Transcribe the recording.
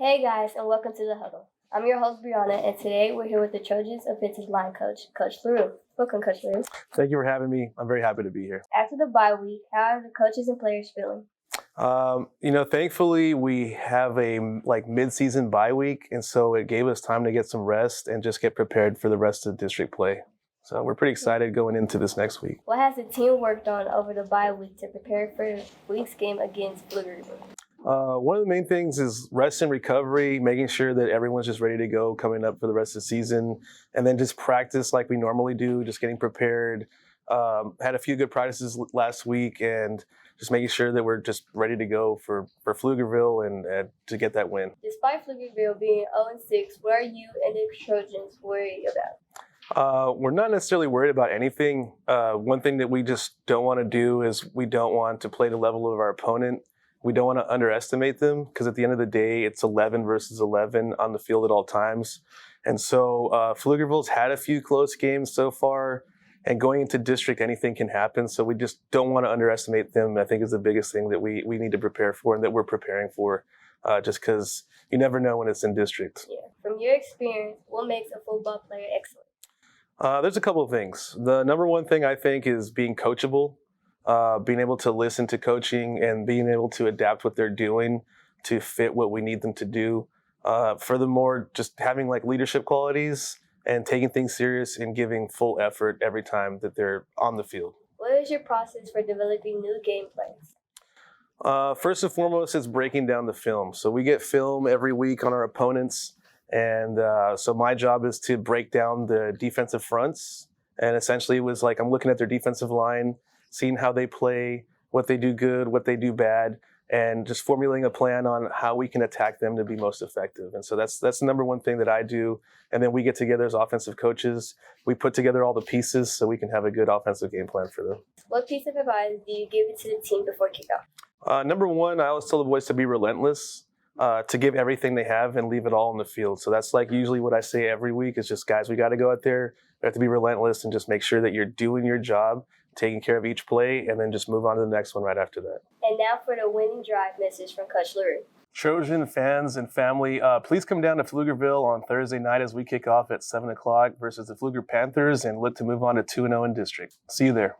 Hey guys, and welcome to the Huddle. I'm your host, Brianna, and today we're here with the Trojans Offensive Line Coach, Coach Larue. Welcome, Coach Larue. Thank you for having me. I'm very happy to be here. After the bye week, how are the coaches and players feeling? Thankfully we have a mid-season bye week, and so it gave us time to get some rest and just get prepared for the rest of district play. So we're pretty excited going into this next week. What has the team worked on over the bye week to prepare for the week's game against Pflugerville? One of the main things is rest and recovery, making sure that everyone's just ready to go coming up for the rest of the season, and then just practice like we normally do, just getting prepared. Had a few good practices last week, and just making sure that we're just ready to go for Pflugerville and to get that win. Despite Pflugerville being 0-6, what are you and the Trojans worried about? We're not necessarily worried about anything. One thing that we just don't want to do is we don't want to play the level of our opponent. We don't want to underestimate them because at the end of the day, it's 11 versus 11 on the field at all times. And so Pflugerville's had a few close games so far, and going into district, anything can happen. So we just don't want to underestimate them, I think is the biggest thing that we need to prepare for and that we're preparing for, just because you never know when it's in district. Yeah. From your experience, what makes a football player excellent? There's a couple of things. The number one thing I think is being coachable. Being able to listen to coaching and being able to adapt what they're doing to fit what we need them to do. Furthermore, just having leadership qualities and taking things serious and giving full effort every time that they're on the field. What is your process for developing new game plans? First and foremost, it's breaking down the film. So we get film every week on our opponents, and so my job is to break down the defensive fronts. And essentially it was I'm looking at their defensive line, seeing how they play, what they do good, what they do bad, and just formulating a plan on how we can attack them to be most effective. And so that's the number one thing that I do. And then we get together as offensive coaches. We put together all the pieces so we can have a good offensive game plan for them. What piece of advice do you give it to the team before kickoff? Number one, I always tell the boys to be relentless, to give everything they have and leave it all on the field. So that's usually what I say every week is just, guys, we got to go out there. We have to be relentless and just make sure that you're doing your job, taking care of each play, and then just move on to the next one right after that. And now for the winning drive message from Coach Larue. Trojan fans and family, please come down to Pflugerville on Thursday night as we kick off at 7 o'clock versus the Pfluger Panthers and look to move on to 2-0 in district. See you there.